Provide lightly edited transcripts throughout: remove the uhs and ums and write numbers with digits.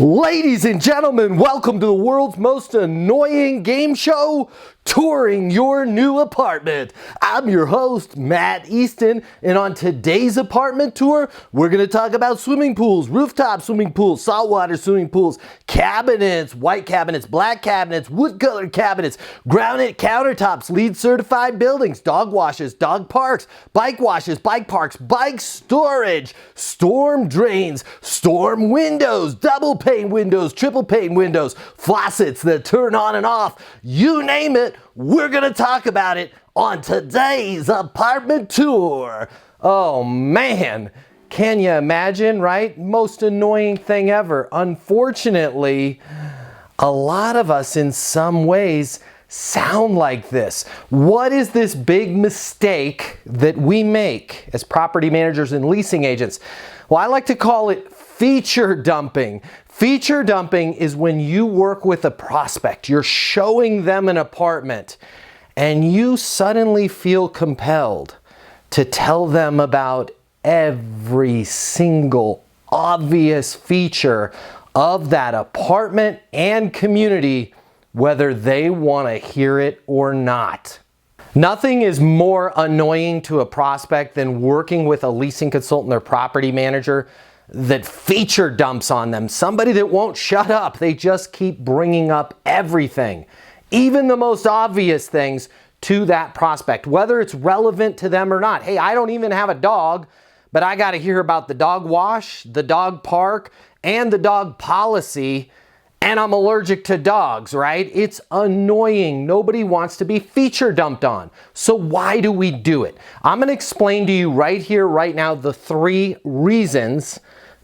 Ladies and gentlemen, welcome to the world's most annoying game show, Touring Your New Apartment. I'm your host, Matt Easton, and on today's apartment tour, we're going to talk about swimming pools, rooftop swimming pools, saltwater swimming pools, cabinets, white cabinets, black cabinets, wood-colored cabinets, granite countertops, LEED certified buildings, dog washes, dog parks, bike washes, bike parks, bike storage, storm drains, storm windows, double pane windows, triple pane windows, faucets that turn on and off, you name it, we're gonna talk about it on today's apartment tour. Oh man, can you imagine, right? Most annoying thing ever. Unfortunately, a lot of us in some ways sound like this. What is this big mistake that we make as property managers and leasing agents? Well, I like to call it feature dumping. Feature dumping is when you work with a prospect, you're showing them an apartment, and you suddenly feel compelled to tell them about every single obvious feature of that apartment and community, whether they want to hear it or not. Nothing is more annoying to a prospect than working with a leasing consultant or property manager that feature dumps on them. Somebody that won't shut up. They just keep bringing up everything, even the most obvious things, to that prospect, whether it's relevant to them or not. Hey, I don't even have a dog, but I got to hear about the dog wash, the dog park, and the dog policy, and I'm allergic to dogs, right? It's annoying. Nobody wants to be feature dumped on. So why do we do it? I'm going to explain to you right here, right now, the 3 reasons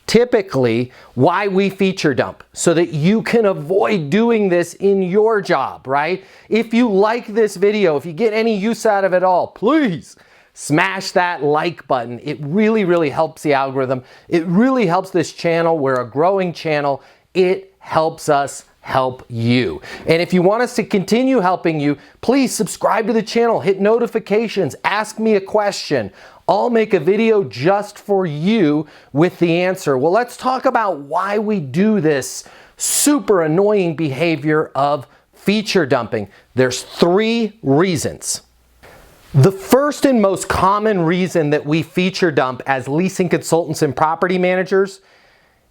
typically why we feature dump, so that you can avoid doing this in your job, right? If you like this video, if you get any use out of it all, please smash that like button. It really, really helps the algorithm. It really helps this channel. We're a growing channel. It helps us help you. And if you want us to continue helping you, please subscribe to the channel, hit notifications, ask me a question. I'll make a video just for you with the answer. Well, let's talk about why we do this super annoying behavior of feature dumping. There's 3 reasons. The first and most common reason that we feature dump as leasing consultants and property managers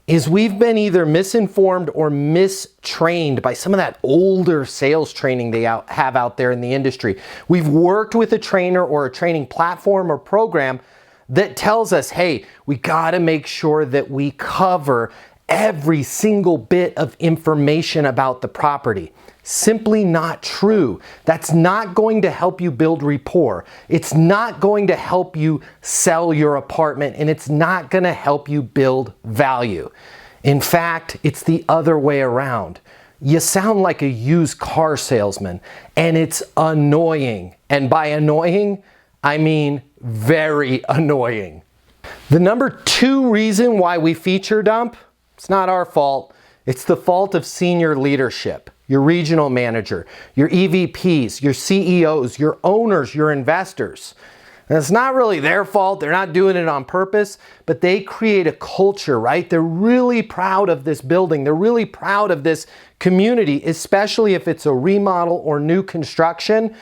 is we've been either misinformed or mistrained by some of that older sales training they have out there in the industry. We've worked with a trainer or a training platform or program that tells us, hey, we gotta make sure that we cover every single bit of information about the property. Simply not true. That's not going to help you build rapport. It's not going to help you sell your apartment, and it's not going to help you build value. In fact, it's the other way around. You sound like a used car salesman, and it's annoying. And by annoying, I mean very annoying. The number 2 reason why we feature dump, it's not our fault. It's the fault of senior leadership. Your regional manager, your EVPs, your CEOs, your owners, your investors. And it's not really their fault. They're not doing it on purpose, but they create a culture, right? They're really proud of this building. They're really proud of this community, especially if it's a remodel or new construction.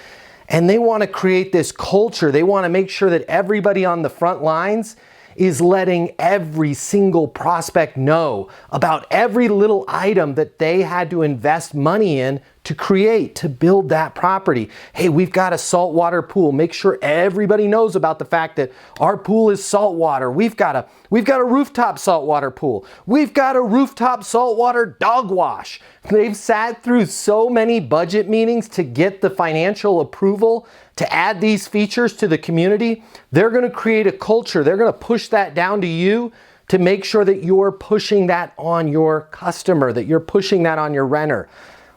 And they want to create this culture. They want to make sure that everybody on the front lines is letting every single prospect know about every little item that they had to invest money in to create, to build that property. Hey, we've got a saltwater pool. Make sure everybody knows about the fact that our pool is saltwater. We've got a rooftop saltwater pool. We've got a rooftop saltwater dog wash. They've sat through so many budget meetings to get the financial approval to add these features to the community. They're going to create a culture. They're going to push that down to you to make sure that you're pushing that on your customer, that you're pushing that on your renter.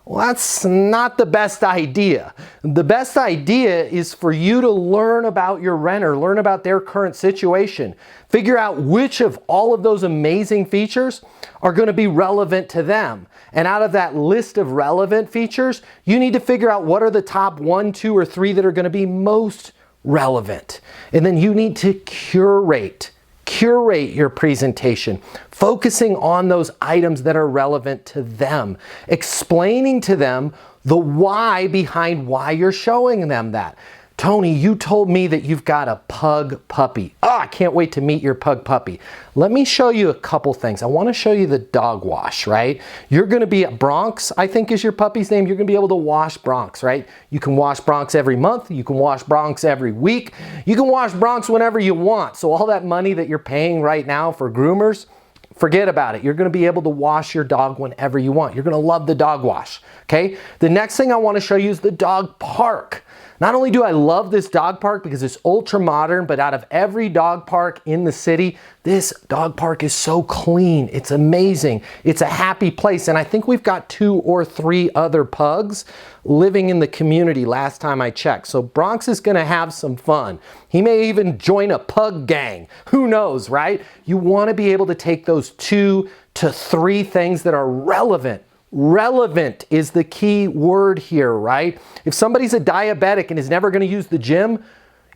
Well, that's not the best idea. The best idea is for you to learn about your renter, learn about their current situation, figure out which of all of those amazing features are going to be relevant to them. And out of that list of relevant features, you need to figure out what are the top 1, 2, or 3 that are going to be most relevant. And then you need to curate Curate your presentation, focusing on those items that are relevant to them, explaining to them the why behind why you're showing them that. Tony, you told me that you've got a pug puppy. Oh, I can't wait to meet your pug puppy. Let me show you a couple things. I want to show you the dog wash, right? You're going to be at Bronx, I think is your puppy's name. You're going to be able to wash Bronx, right? You can wash Bronx every month. You can wash Bronx every week. You can wash Bronx whenever you want. So all that money that you're paying right now for groomers, forget about it. You're going to be able to wash your dog whenever you want. You're going to love the dog wash, okay? The next thing I want to show you is the dog park. Not only do I love this dog park because it's ultra modern, but out of every dog park in the city, this dog park is so clean. It's amazing. It's a happy place. And I think we've got 2 or 3 other pugs living in the community last time I checked. So Bronx is going to have some fun. He may even join a pug gang. Who knows, right? You want to be able to take those 2 to 3 things that are relevant. Relevant is the key word here, right? If somebody's a diabetic and is never going to use the gym,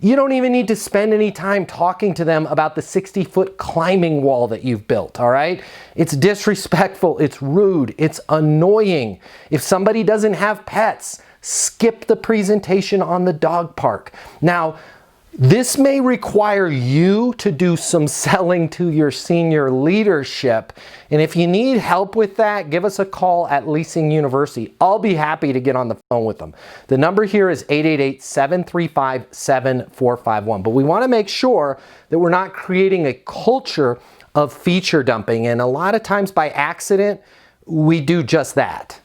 you don't even need to spend any time talking to them about the 60-foot climbing wall that you've built, all right? It's disrespectful, it's rude, it's annoying. If somebody doesn't have pets, skip the presentation on the dog park. Now, this may require you to do some selling to your senior leadership. And if you need help with that, give us a call at Leasing University. I'll be happy to get on the phone with them. The number here is 888-735-7451. But we want to make sure that we're not creating a culture of feature dumping. And a lot of times by accident, we do just that.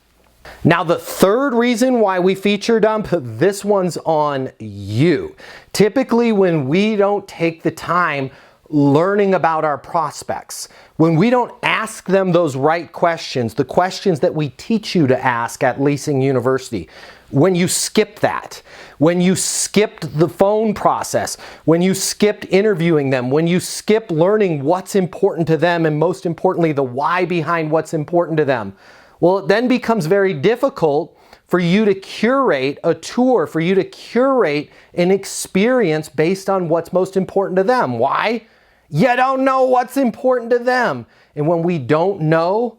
Now, the third reason why we feature dump, this one's on you. Typically, when we don't take the time learning about our prospects, when we don't ask them those right questions, the questions that we teach you to ask at Leasing University, when you skip that, when you skipped the phone process, when you skipped interviewing them, when you skip learning what's important to them, and most importantly, the why behind what's important to them, well, it then becomes very difficult for you to curate a tour, for you to curate an experience based on what's most important to them. Why? You don't know what's important to them. And when we don't know,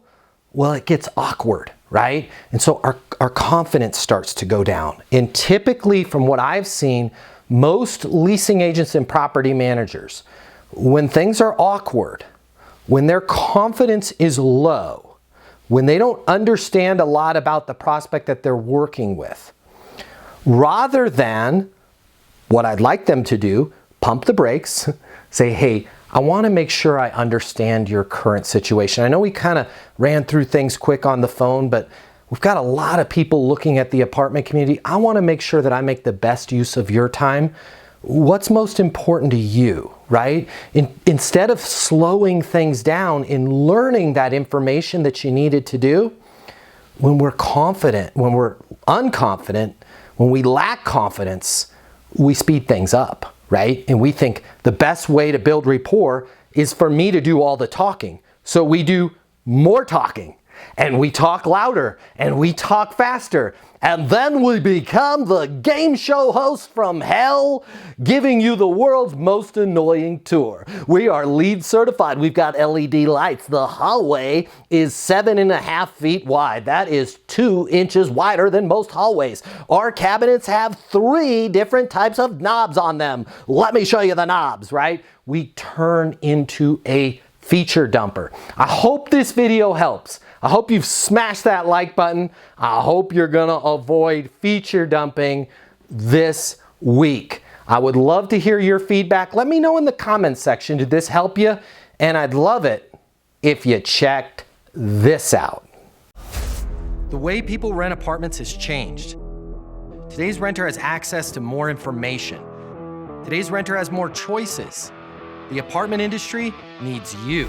well, it gets awkward, right? And so our confidence starts to go down. And typically, from what I've seen, most leasing agents and property managers, when things are awkward, when their confidence is low, when they don't understand a lot about the prospect that they're working with, rather than what I'd like them to do, pump the brakes, say, hey, I want to make sure I understand your current situation. I know we kind of ran through things quick on the phone, but we've got a lot of people looking at the apartment community. I want to make sure that I make the best use of your time. What's most important to you, right? Instead of slowing things down and learning that information that you needed to do, when we're confident, when we're unconfident, when we lack confidence, we speed things up, right? And we think the best way to build rapport is for me to do all the talking. So we do more talking, and we talk louder, and we talk faster. And then we become the game show host from hell, giving you the world's most annoying tour. We are LEED certified. We've got LED lights. The hallway is 7.5 feet wide. That is 2 inches wider than most hallways. Our cabinets have 3 different types of knobs on them. Let me show you the knobs, right? We turn into a feature dumper. I hope this video helps. I hope you've smashed that like button. I hope you're gonna avoid feature dumping this week. I would love to hear your feedback. Let me know in the comments section, did this help you? And I'd love it if you checked this out. The way people rent apartments has changed. Today's renter has access to more information. Today's renter has more choices. The apartment industry needs you.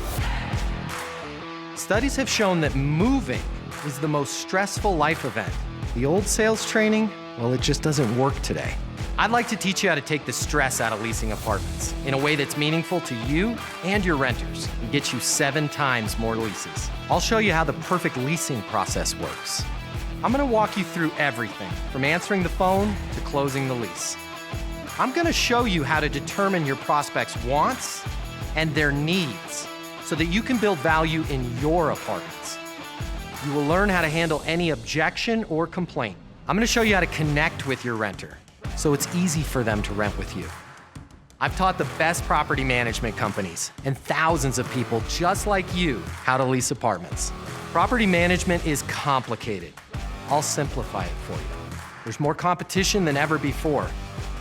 Studies have shown that moving is the most stressful life event. The old sales training, well, it just doesn't work today. I'd like to teach you how to take the stress out of leasing apartments in a way that's meaningful to you and your renters and get you 7 times more leases. I'll show you how the perfect leasing process works. I'm gonna walk you through everything from answering the phone to closing the lease. I'm gonna show you how to determine your prospect's wants and their needs so that you can build value in your apartments. You will learn how to handle any objection or complaint. I'm gonna show you how to connect with your renter so it's easy for them to rent with you. I've taught the best property management companies and thousands of people just like you how to lease apartments. Property management is complicated. I'll simplify it for you. There's more competition than ever before.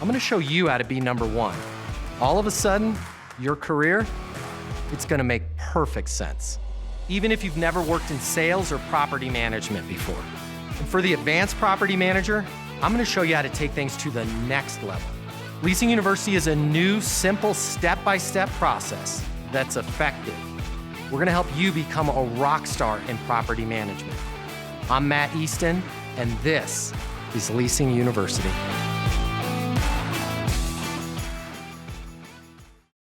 I'm gonna show you how to be number one. All of a sudden, your career, it's gonna make perfect sense, even if you've never worked in sales or property management before. And for the advanced property manager, I'm gonna show you how to take things to the next level. Leasing University is a new, simple, step-by-step process that's effective. We're gonna help you become a rock star in property management. I'm Matt Easton, and this is Leasing University.